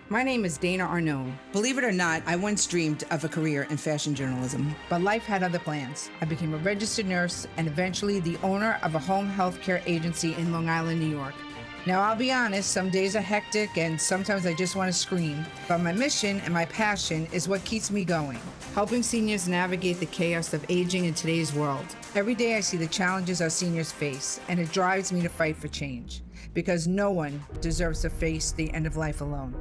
My name is Dana Arnone. Believe it or not, I once dreamed of a career in fashion journalism, but life had other plans. I became a registered nurse and eventually the owner of a home health care agency in Long Island, New York. Now, I'll be honest, some days are hectic and sometimes I just want to scream, but my mission and my passion is what keeps me going, helping seniors navigate the chaos of aging in today's world. Every day I see the challenges our seniors face, and it drives me to fight for change, because no one deserves to face the end of life alone.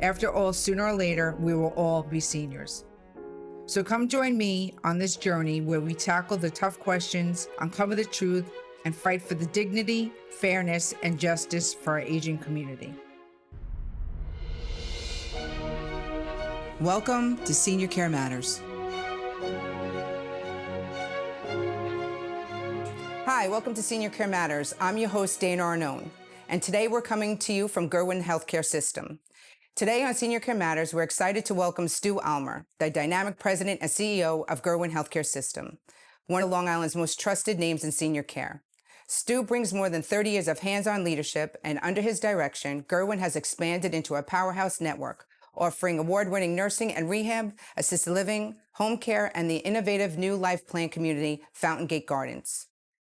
After all, sooner or later, we will all be seniors. So come join me on this journey where we tackle the tough questions, uncover the truth, and fight for the dignity, fairness, and justice for our aging community. Welcome to Senior Care Matters. Hi, welcome to Senior Care Matters. I'm your host, Dana Arnone, and today we're coming to you from Gurwin Healthcare System. Today on Senior Care Matters, we're excited to welcome Stu Almer, the dynamic president and CEO of Gerwin Healthcare System, one of Long Island's most trusted names in senior care. Stu brings more than 30 years of hands-on leadership, and under his direction, Gerwin has expanded into a powerhouse network, offering award-winning nursing and rehab, assisted living, home care, and the innovative new life plan community, Fountain Gate Gardens.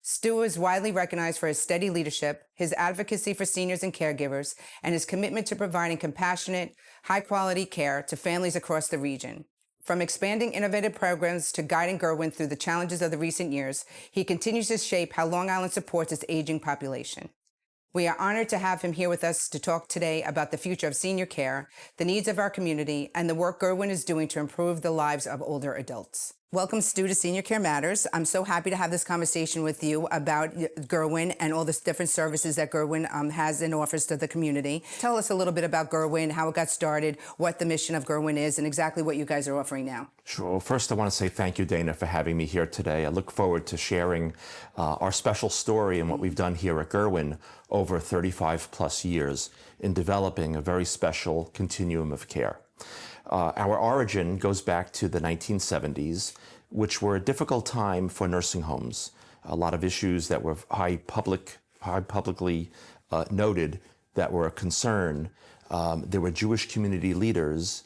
Stu is widely recognized for his steady leadership, his advocacy for seniors and caregivers, and his commitment to providing compassionate, high-quality care to families across the region. From expanding innovative programs to guiding Gerwin through the challenges of the recent years, he continues to shape how Long Island supports its aging population. We are honored to have him here with us to talk today about the future of senior care, the needs of our community, and the work Gerwin is doing to improve the lives of older adults. Welcome, Stu, to Senior Care Matters. I'm so happy to have this conversation with you about Gerwin and all the different services that Gerwin has and offers to the community. Tell us a little bit about Gerwin, how it got started, what the mission of Gerwin is, and exactly what you guys are offering now. Sure. Well, first, I want to say thank you, Dana, for having me here today. I look forward to sharing our special story and what we've done here at Gerwin over 35 plus years in developing a very special continuum of care. Our origin goes back to the 1970s, which were a difficult time for nursing homes. A lot of issues that were publicly noted that were a concern. There were Jewish community leaders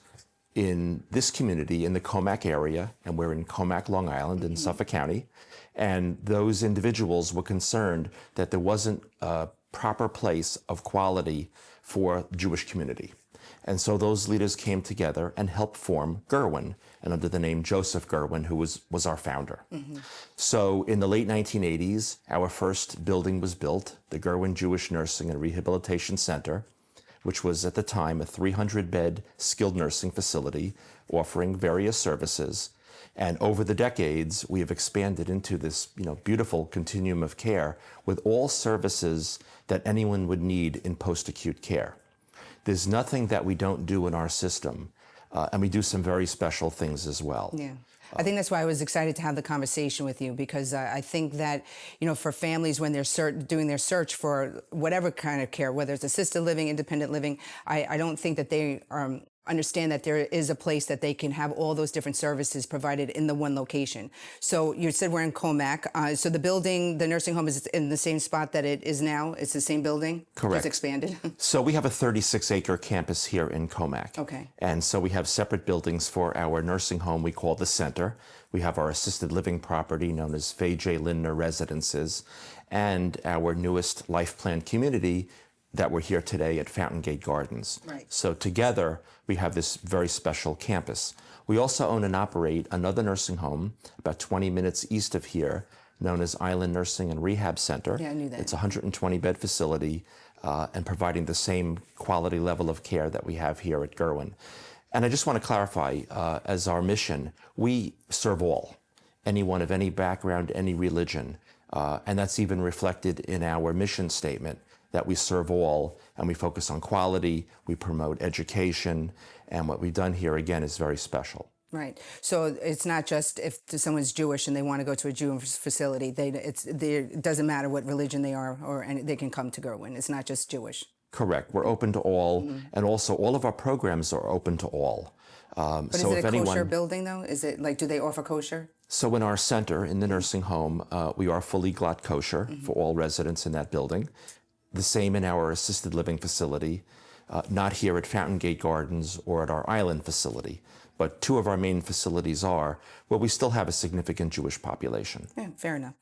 in this community in the Comac area, and we're in Comac, Long Island in Suffolk County, and those individuals were concerned that there wasn't a proper place of quality for the Jewish community. And so those leaders came together and helped form Gerwin, and under the name Joseph Gerwin, who was our founder. So in the late 1980s, our first building was built, the Gerwin Jewish Nursing and Rehabilitation Center, which was at the time a 300-bed skilled nursing facility offering various services. And over the decades, we have expanded into this beautiful continuum of care with all services that anyone would need in post-acute care. There's nothing that we don't do in our system, and we do some very special things as well. Yeah. I think that's why I was excited to have the conversation with you, because I think that, for families when they're doing their search for whatever kind of care, whether it's assisted living, independent living, I don't think that they understand that there is a place that they can have all those different services provided in the one location. So you said we're in Comac. So the building, the nursing home is in the same spot that it is now? It's the same building? Correct. It's expanded? So we have a 36-acre campus here in Comac. Okay. And so we have separate buildings for our nursing home we call the center. We have our assisted living property known as Faye J. Lindner Residences, and our newest life plan community that we're here today at Fountain Gate Gardens. Right. So together, we have this very special campus. We also own and operate another nursing home about 20 minutes east of here, known as Island Nursing and Rehab Center. Yeah, I knew that. It's a 120-bed facility and providing the same quality level of care that we have here at Gerwin. And I just want to clarify, as our mission, we serve all, anyone of any background, any religion, and that's even reflected in our mission statement, that we serve all, and we focus on quality, we promote education, and what we've done here, again, is very special. Right. So it's not just if someone's Jewish and they want to go to a Jewish facility, it doesn't matter what religion they are, they can come to Gerwin. It's not just Jewish. Correct. We're open to all, and also all of our programs are open to all. But so is it a kosher building, though? Is it do they offer kosher? So in our center, in the nursing home, we are fully glot kosher for all residents in that building. The same in our assisted living facility. not here at Fountain Gate Gardens or at our island facility, but two of our main facilities are where we still have a significant Jewish population. Yeah, fair enough.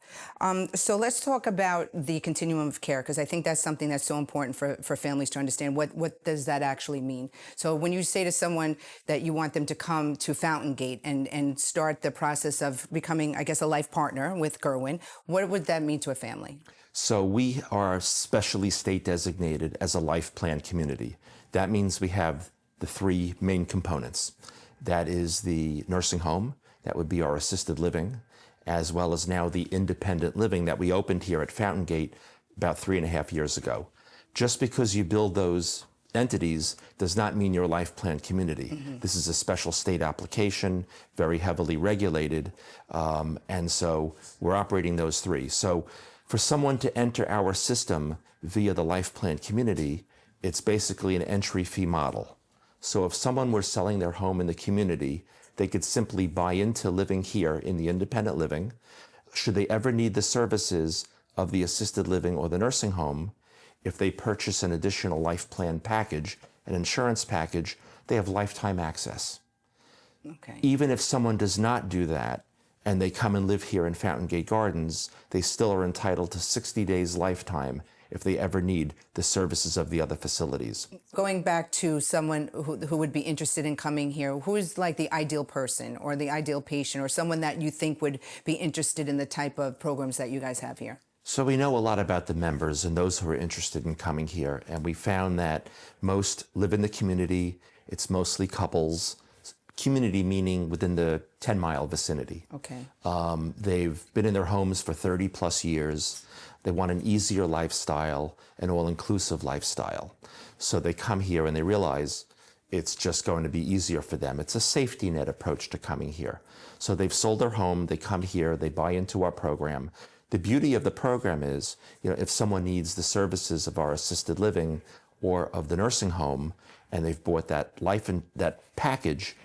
So let's talk about the continuum of care, because I think that's something that's so important for families to understand. What does that actually mean? So when you say to someone that you want them to come to Fountain Gate and start the process of becoming, I guess, a life partner with Gerwin, what would that mean to a family? So we are specially state designated as a life plan community. That means we have the three main components. That is the nursing home, that would be our assisted living, as well as now the independent living that we opened here at Fountain Gate about 3.5 years ago. Just because you build those entities does not mean you're a life plan community. This is a special state application, very heavily regulated, and so we're operating those three. So for someone to enter our system via the life plan community, it's basically an entry fee model. So if someone were selling their home in the community, they could simply buy into living here in the independent living. Should they ever need the services of the assisted living or the nursing home, if they purchase an additional life plan package, an insurance package, they have lifetime access. Okay. Even if someone does not do that and they come and live here in Fountain Gate Gardens, they still are entitled to 60 days lifetime if they ever need the services of the other facilities. Going back to someone who would be interested in coming here, who is like the ideal person or the ideal patient or someone that you think would be interested in the type of programs that you guys have here? So we know a lot about the members and those who are interested in coming here, and we found that most live in the community. It's mostly couples. Community meaning within the 10-mile vicinity. Okay. They've been in their homes for 30 plus years. They want an easier lifestyle, an all-inclusive lifestyle. So they come here and they realize it's just going to be easier for them. It's a safety net approach to coming here. So they've sold their home, they come here, they buy into our program. The beauty of the program is, if someone needs the services of our assisted living or of the nursing home, and they've bought that that package,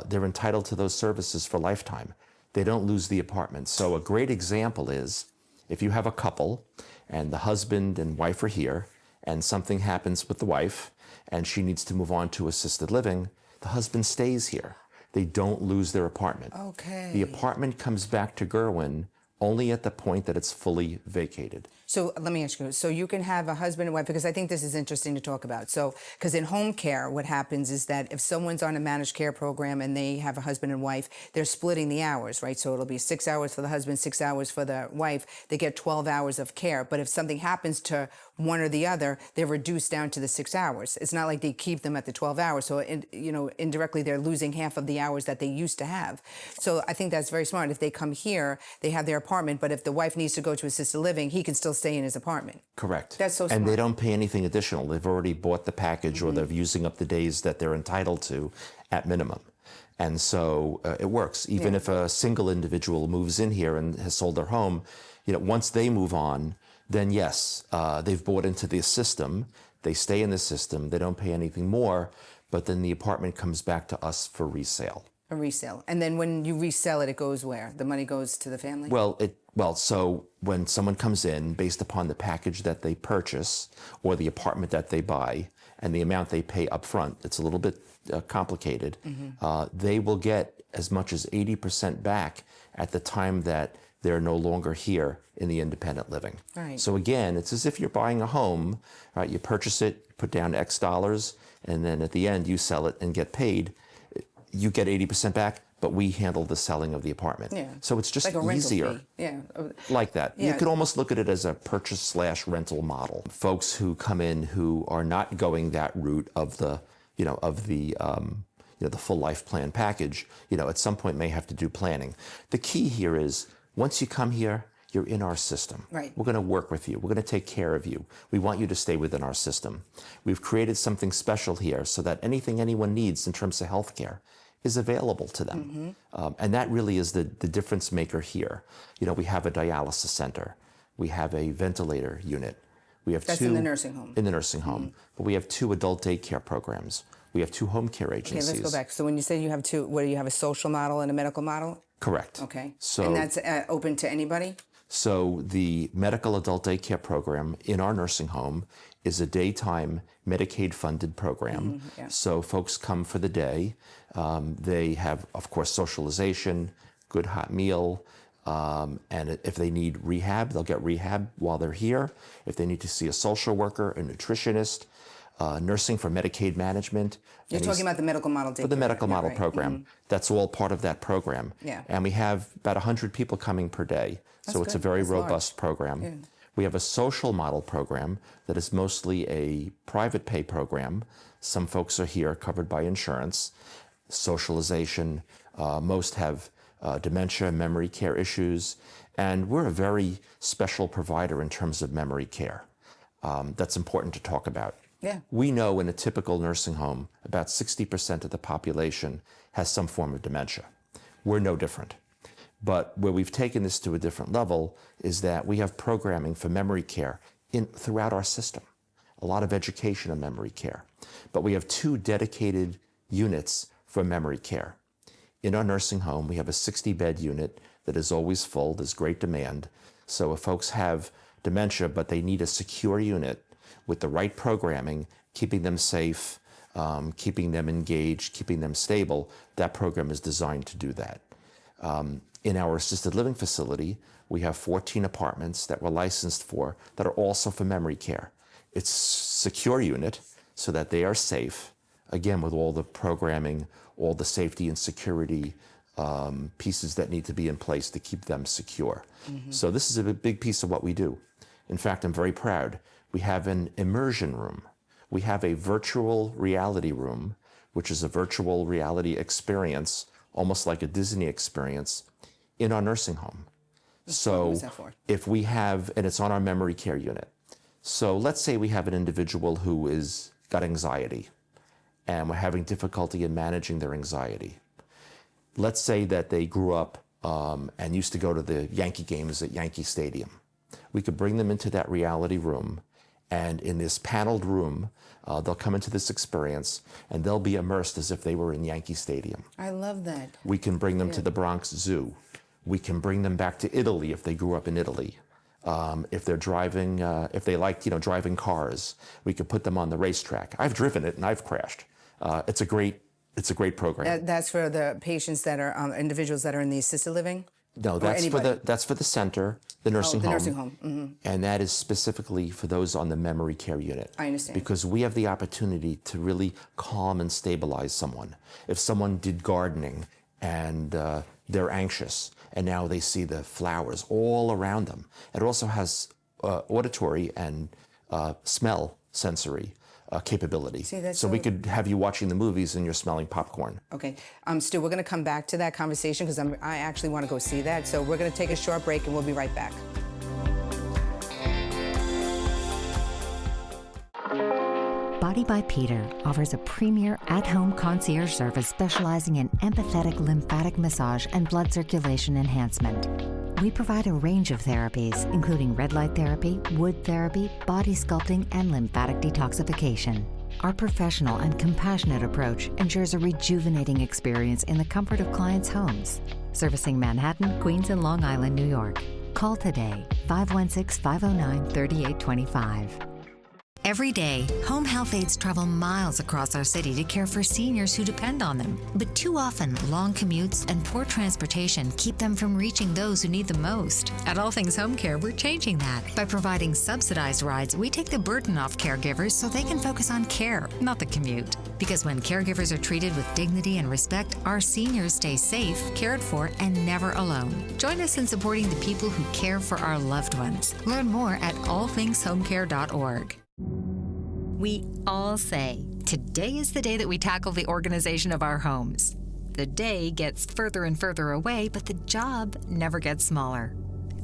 they're entitled to those services for lifetime. They don't lose the apartment. So a great example is, if you have a couple and the husband and wife are here and something happens with the wife and she needs to move on to assisted living, the husband stays here. They don't lose their apartment. Okay. The apartment comes back to Gerwin only at the point that it's fully vacated. So let me ask you, so you can have a husband and wife, because I think this is interesting to talk about. So, because in home care, what happens is that if someone's on a managed care program and they have a husband and wife, they're splitting the hours, right? So it'll be 6 hours for the husband, 6 hours for the wife. They get 12 hours of care. But if something happens to one or the other, they're reduced down to the 6 hours. It's not like they keep them at the 12 hours. So, indirectly, they're losing half of the hours that they used to have. So I think that's very smart. If they come here, they have their apartment, but if the wife needs to go to assisted living, he can still stay in his apartment. Correct. That's so smart. And they don't pay anything additional. They've already bought the package or they're using up the days that they're entitled to at minimum. And so it works. Even if a single individual moves in here and has sold their home, once they move on, then yes, they've bought into the system. They stay in the system. They don't pay anything more, but then the apartment comes back to us for resale. A resale. And then when you resell it, it goes where? The money goes to the family? So when someone comes in, based upon the package that they purchase or the apartment that they buy and the amount they pay up front, it's a little bit complicated, they will get as much as 80% back at the time that they're no longer here in the independent living. Right. So again, it's as if you're buying a home, right? You purchase it, put down X dollars, and then at the end you sell it and get paid. You get 80% back, but we handle the selling of the apartment. Yeah. So it's just like a rental easier. fee. Yeah. Like that. Yeah. You could almost look at it as a purchase/rental model. Folks who come in who are not going that route of the full life plan package, at some point may have to do planning. The key here is once you come here, you're in our system. Right. We're going to work with you. We're going to take care of you. We want you to stay within our system. We've created something special here so that anything anyone needs in terms of healthcare is available to them. And that really is the difference maker here. We have a dialysis center. We have a ventilator unit. We have That's in the nursing home. In the nursing home. But we have 2 adult daycare programs. We have 2 home care agencies. Okay, let's go back. So when you say you have 2, what do you have, a social model and a medical model? Correct. Okay. So, and that's open to anybody? So the medical adult daycare program in our nursing home is a daytime Medicaid-funded program. So folks come for the day. They have, of course, socialization, good hot meal, and if they need rehab, they'll get rehab while they're here. If they need to see a social worker, a nutritionist, nursing for Medicaid management. You're talking about the medical model daycare. For the medical model program. That's all part of that program. Yeah. And we have about 100 people coming per day. So it's a very robust program. Yeah. We have a social model program that is mostly a private pay program. Some folks are here covered by insurance. Socialization, most have dementia, memory care issues, and we're a very special provider in terms of memory care. That's important to talk about. Yeah. We know in a typical nursing home, about 60% of the population has some form of dementia. We're no different. But where we've taken this to a different level is that we have programming for memory care throughout our system, a lot of education on memory care. But we have 2 dedicated units for memory care. In our nursing home, we have a 60-bed unit that is always full. There's great demand. So if folks have dementia, but they need a secure unit with the right programming, keeping them safe, keeping them engaged, keeping them stable, that program is designed to do that. In our assisted living facility, we have 14 apartments that we're licensed for that are also for memory care. It's a secure unit so that they are safe, again, with all the programming, all the safety and security pieces that need to be in place to keep them secure. So this is a big piece of what we do. In fact, I'm very proud. We have an immersion room. We have a virtual reality room, which is a virtual reality experience, almost like a Disney experience, in our nursing home. So what is that for? if we have, and it's on our memory care unit. So let's say we have an individual who got anxiety, and we're having difficulty in managing their anxiety. Let's say that they grew up and used to go to the Yankee games at Yankee Stadium. We could bring them into that reality room, and in this paneled room, they'll come into this experience, and they'll be immersed as if they were in Yankee Stadium. I love that. We can bring them to the Bronx Zoo. We can bring them back to Italy if they grew up in Italy. If they're driving, if they like, driving cars, we could put them on the racetrack. I've driven it and I've crashed. It's a great program. That's for the patients that are individuals that are in the assisted living. No, that's for the center, the nursing home. The nursing home. And that is specifically for those on the memory care unit. I understand. Because we have the opportunity to really calm and stabilize someone. If someone did gardening and they're anxious, and now they see the flowers all around them. It also has auditory and smell sensory capability. So we could have you watching the movies and you're smelling popcorn. Okay. Stu, we're going to come back to that conversation because I actually want to go see that. So we're going to take a short break and we'll be right back. Body by Peter offers a premier at-home concierge service specializing in empathetic lymphatic massage and blood circulation enhancement. We provide a range of therapies, including red light therapy, wood therapy, body sculpting, and lymphatic detoxification. Our professional and compassionate approach ensures a rejuvenating experience in the comfort of clients' homes. Servicing Manhattan, Queens, and Long Island, New York. Call today, 516-509-3825. Every day, home health aides travel miles across our city to care for seniors who depend on them. But too often, long commutes and poor transportation keep them from reaching those who need them most. At All Things Home Care, we're changing that. By providing subsidized rides, we take the burden off caregivers so they can focus on care, not the commute. Because when caregivers are treated with dignity and respect, our seniors stay safe, cared for, and never alone. Join us in supporting the people who care for our loved ones. Learn more at allthingshomecare.org. We all say, today is the day that we tackle the organization of our homes. The day gets further and further away, but the job never gets smaller.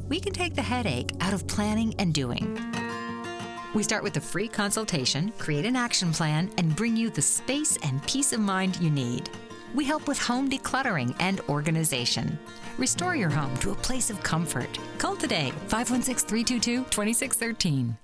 We can take the headache out of planning and doing. We start with a free consultation, create an action plan, and bring you the space and peace of mind you need. We help with home decluttering and organization. Restore your home to a place of comfort. Call today, 516-322-2613.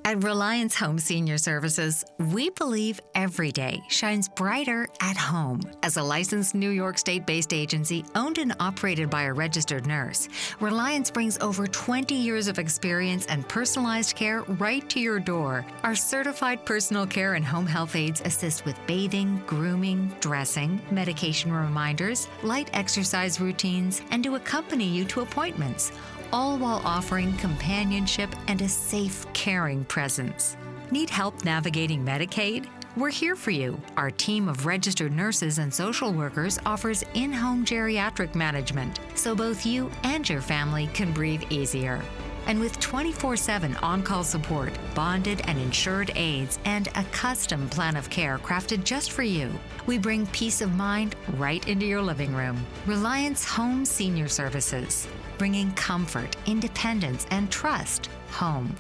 At Reliance Home Senior Services, we believe every day shines brighter at home. As a licensed New York State-based agency owned and operated by a registered nurse, Reliance brings over 20 years of experience and personalized care right to your door. Our certified personal care and home health aides assist with bathing, grooming, dressing, medication reminders, light exercise routines, and to accompany you to appointments, all while offering companionship and a safe, caring presence. Need help navigating Medicaid? We're here for you. Our team of registered nurses and social workers offers in-home geriatric management, so both you and your family can breathe easier. And with 24/7 on-call support, bonded and insured aides, and a custom plan of care crafted just for you, we bring peace of mind right into your living room. Reliance Home Senior Services, bringing comfort, independence, and trust home.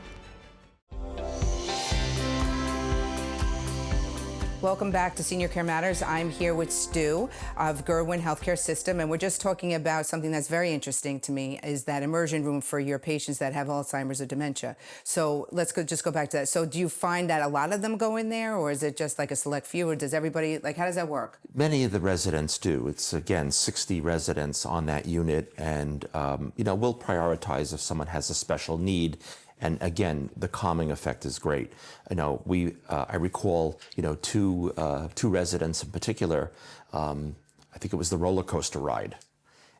Welcome back to Senior Care Matters. I'm here with Stu of Gurwin Healthcare System, and we're just talking about something that's very interesting to me, is that immersion room for your patients that have Alzheimer's or dementia. So let's just go back to that. So do you find that a lot of them go in there, or is it just like a select few, or does everybody, like, how does that work? Many of the residents do. It's, again, 60 residents on that unit, and, we'll prioritize if someone has a special need. And again, the calming effect is great. I recall, two residents in particular. I think it was the roller coaster ride,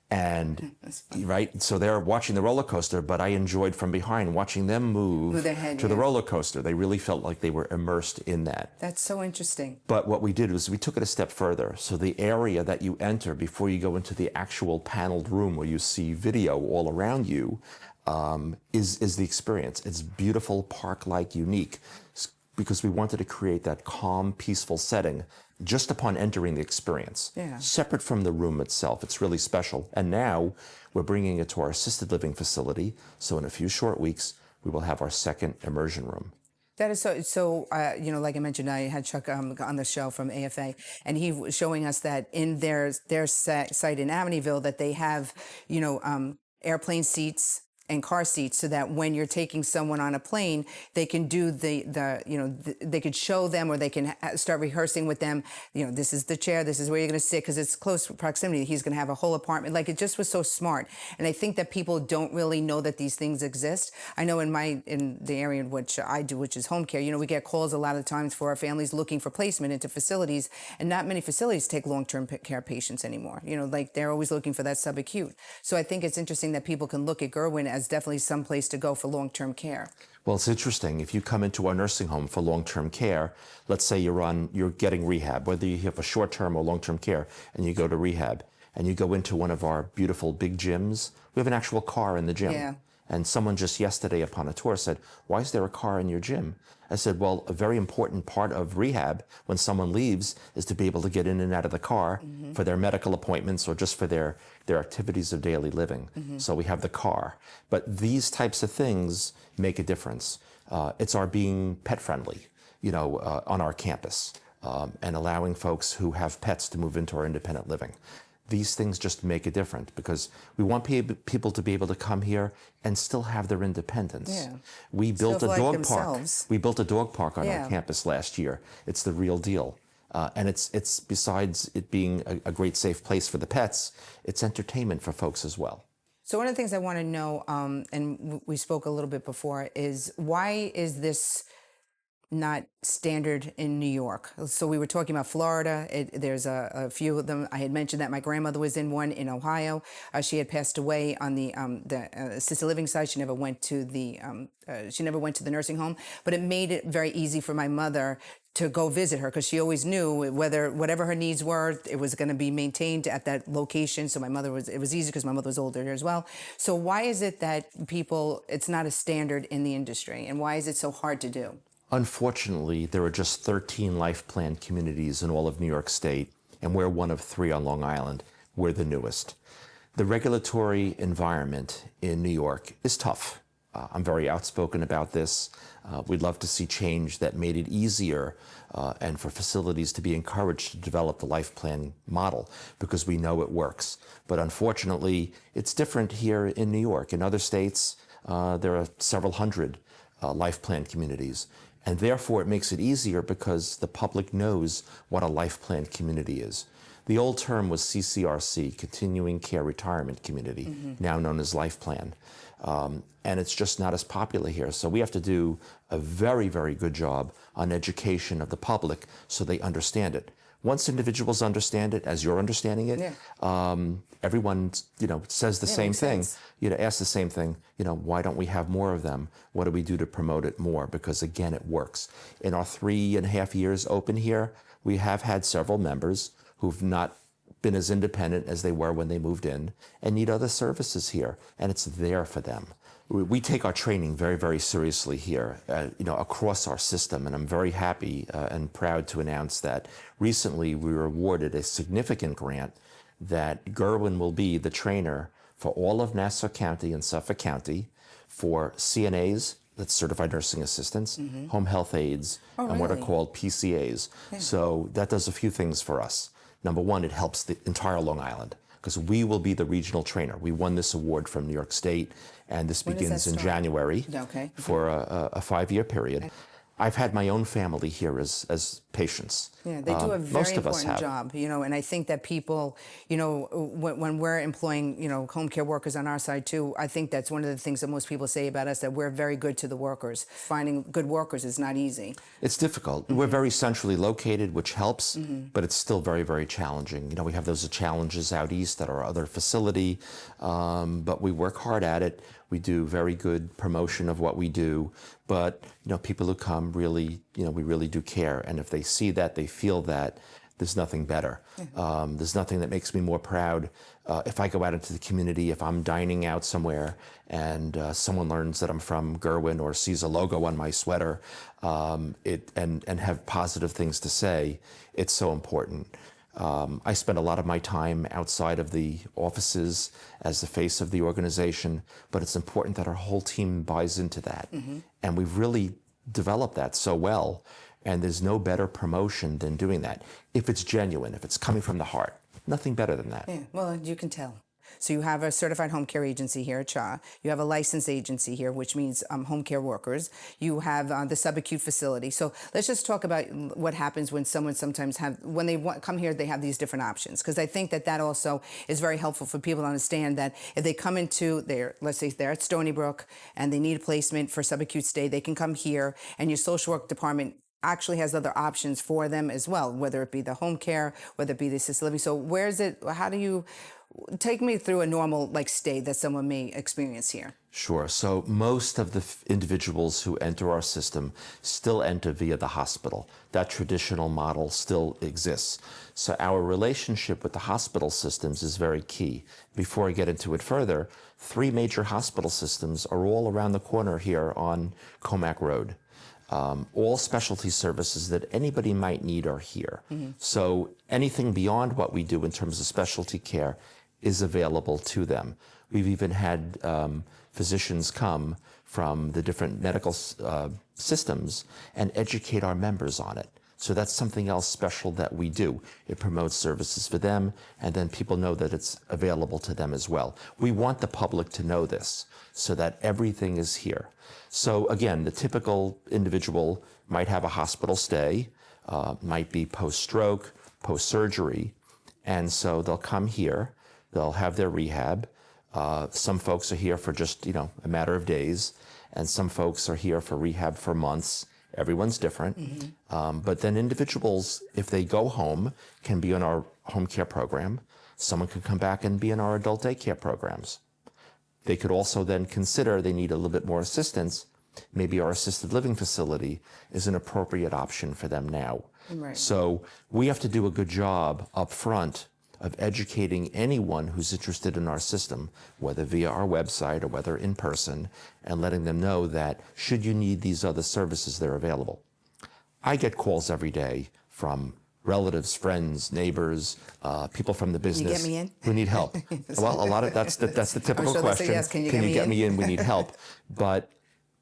and right. So they're watching the roller coaster, but I enjoyed from behind watching them move their head, to the roller coaster. They really felt like they were immersed in that. That's so interesting. But what we did was we took it a step further. So the area that you enter before you go into the actual paneled room where you see video all around you. Is the experience. It's beautiful, park-like, unique, because we wanted to create that calm, peaceful setting just upon entering the experience. Yeah. Separate from the room itself. It's really special. And now we're bringing it to our assisted living facility. So in a few short weeks, we will have our second immersion room. That is so like I mentioned, I had Chuck on the show from AFA, and he was showing us that in their site in Amityville that they have, airplane seats and car seats, so that when you're taking someone on a plane, they can do they could show them, or they can start rehearsing with them. This is the chair, this is where you're going to sit, because it's close proximity. He's going to have a whole apartment. Like, it just was so smart. And I think that people don't really know that these things exist. I know in the area in which I do, which is home care, we get calls a lot of times for our families looking for placement into facilities, and not many facilities take long-term care patients anymore. Like, they're always looking for that subacute. So I think it's interesting that people can look at Gerwin as definitely some place to go for long-term care. Well, it's interesting. If you come into our nursing home for long-term care, let's say you're getting rehab, whether you have a short-term or long-term care, and you go to rehab, and you go into one of our beautiful big gyms, we have an actual car in the gym. Yeah. And someone just yesterday upon a tour said, "Why is there a car in your gym?" I said, well, a very important part of rehab when someone leaves is to be able to get in and out of the car for their medical appointments or just for their activities of daily living. So we have the car. But these types of things make a difference. It's our being pet friendly, on our campus, and allowing folks who have pets to move into our independent living. These things just make a difference, because we want people to be able to come here and still have their independence. Yeah. We built a like dog themselves. park. We built a dog park on our campus last year. It's the real deal. And it's besides it being a great safe place for the pets, it's entertainment for folks as well. So one of the things I want to know, and we spoke a little bit before, is why is this not standard in New York? So we were talking about Florida. There's a few of them. I had mentioned that my grandmother was in one in Ohio. She had passed away on the assisted living side. She never went to the nursing home, but it made it very easy for my mother to go visit her, because she always knew whatever her needs were, it was going to be maintained at that location. So it was easy because my mother was older as well. So why is it that it's not a standard in the industry, and why is it so hard to do? Unfortunately, there are just 13 life plan communities in all of New York State, and we're one of 3 on Long Island. We're the newest. The regulatory environment in New York is tough. I'm very outspoken about this. We'd love to see change that made it easier and for facilities to be encouraged to develop the life plan model, because we know it works. But unfortunately, it's different here in New York. In other states, there are several hundred life plan communities. And therefore, it makes it easier because the public knows what a life plan community is. The old term was CCRC, Continuing Care Retirement Community, now known as Life Plan. And it's just not as popular here. So we have to do a very, very good job on education of the public so they understand it. Once individuals understand it, as you're understanding it, everyone, says the same thing. Asks the same thing. Why don't we have more of them? What do we do to promote it more? Because again, it works. In our 3.5 years open here, we have had several members who've not been as independent as they were when they moved in and need other services here, and it's there for them. We take our training very, very seriously here, across our system, and I'm very happy and proud to announce that recently we were awarded a significant grant that Gerwin will be the trainer for all of Nassau County and Suffolk County for CNAs, that's certified nursing assistants, home health aides, and what are called PCAs. So that does a few things for us. Number one, it helps the entire Long Island because we will be the regional trainer. We won this award from New York State, and this begins in January for a 5-year period. I've had my own family here as patients. Yeah, they do a very important job, and I think that people, when we're employing, home care workers on our side too, I think that's one of the things that most people say about us, that we're very good to the workers. Finding good workers is not easy. It's difficult. We're very centrally located, which helps, but it's still very, very challenging. We have those challenges out east at our other facility, but we work hard at it. We do very good promotion of what we do, but people who come really, we really do care. And if they see that, they feel that, there's nothing better. There's nothing that makes me more proud. If I go out into the community, if I'm dining out somewhere and someone learns that I'm from Gurwin or sees a logo on my sweater, and have positive things to say, it's so important. I spend a lot of my time outside of the offices as the face of the organization, but it's important that our whole team buys into that. And we've really developed that so well, and there's no better promotion than doing that. If it's genuine, if it's coming from the heart, nothing better than that. Yeah, well, you can tell. So you have a certified home care agency here at CHA. You have a licensed agency here, which means home care workers. You have the subacute facility. So let's just talk about what happens when someone sometimes when they come here, they have these different options. Because I think that also is very helpful for people to understand that if they come into let's say they're at Stony Brook and they need a placement for subacute stay, they can come here, and your social work department actually has other options for them as well, whether it be the home care, whether it be the assisted living. So how do you take me through a normal stay that someone may experience here? Sure. So most of the individuals who enter our system still enter via the hospital. That traditional model still exists. So our relationship with the hospital systems is very key. Before I get into it further, 3 major hospital systems are all around the corner here on Comac Road. All specialty services that anybody might need are here. So anything beyond what we do in terms of specialty care is available to them. We've even had physicians come from the different medical systems and educate our members on it. So that's something else special that we do. It promotes services for them, and then people know that it's available to them as well. We want the public to know this so that everything is here. So again, the typical individual might have a hospital stay, might be post-stroke, post-surgery, and so they'll come here, they'll have their rehab. Some folks are here for just, a matter of days, and some folks are here for rehab for months. Everyone's different. But then individuals, if they go home, can be in our home care program. Someone can come back and be in our adult daycare programs. They could also then consider they need a little bit more assistance. Maybe our assisted living facility is an appropriate option for them now. Right. So we have to do a good job up front of educating anyone who's interested in our system, whether via our website or whether in person, and letting them know that should you need these other services, they're available. I get calls every day from relatives, friends, neighbors, people from the business Can you get me in? who need help. Well, a lot of that's the typical question. Yes. Can you get me in? We need help. But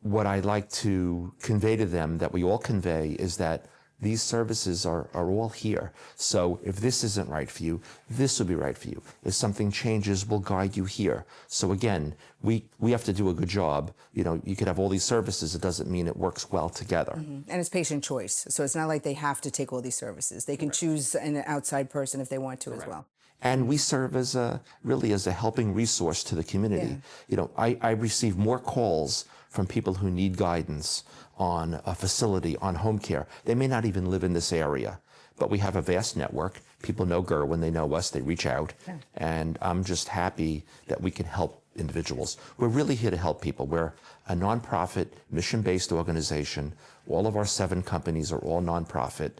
what I like to convey to them, that we all convey, is that these services are all here. So if this isn't right for you, this will be right for you. If something changes, we'll guide you here. So again, we have to do a good job. You know, you could have all these services. It doesn't mean it works well together. And it's patient choice. So it's not like they have to take all these services. They can choose an outside person if they want to as well. And we serve as really as a helping resource to the community. Yeah. You know, I receive more calls from people who need guidance on a facility, on home care. They may not even live in this area, but we have a vast network. People know Gerwin, they know us, they reach out. Yeah. And I'm just happy that we can help individuals. We're really here to help people. We're a nonprofit, mission-based organization. All of our 7 companies are all nonprofit.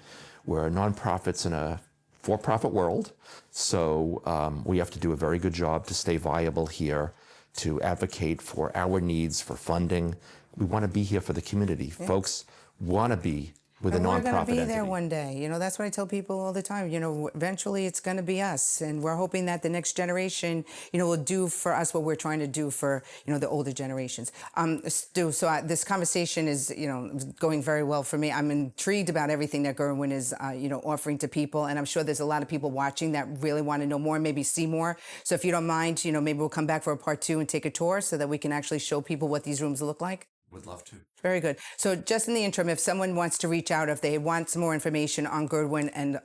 We're nonprofits in a for-profit world, so we have to do a very good job to stay viable here, to advocate for our needs, for funding. We want to be here for the community. Folks want to be with a And nonprofit we're going to be entity. there one day. You know, that's what I tell people all the time. You know, eventually it's going to be us. And we're hoping that the next generation, you know, will do for us what we're trying to do for, you know, the older generations. Stu, so this conversation is, you know, going very well for me. I'm intrigued about everything that Gurwin is, you know, offering to people. And I'm sure there's a lot of people watching that really want to know more, maybe see more. So if you don't mind, you know, maybe we'll come back for a part 2 and take a tour so that we can actually show people what these rooms look like. Would love to. Very good. So just in the interim, if someone wants to reach out, if they want some more information on Gurwin and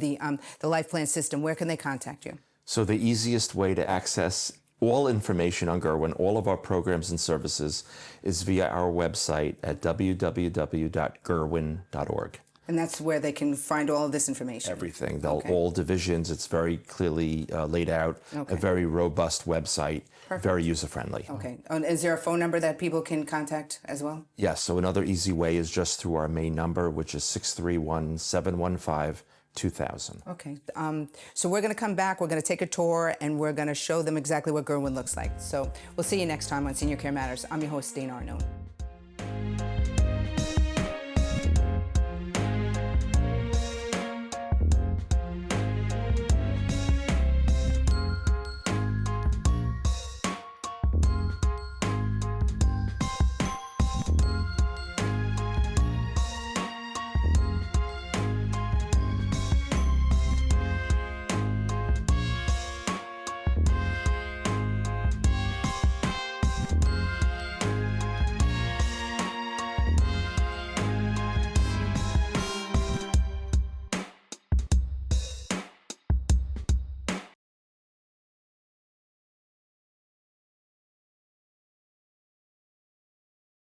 the Life Plan system, where can they contact you? So the easiest way to access all information on Gerwin, all of our programs and services, is via our website at www.gerwin.org. And that's where they can find all of this information. Everything, Okay. all divisions. It's very clearly laid out. Okay. A very robust website, Perfect. very user-friendly. Okay. And is there a phone number that people can contact as well? Yes, so another easy way is just through our main number, which is 631-715-2000. Okay. So we're going to come back, we're going to take a tour, and we're going to show them exactly what Gurwin looks like. So we'll see you next time on Senior Care Matters. I'm your host, Dana Arnone.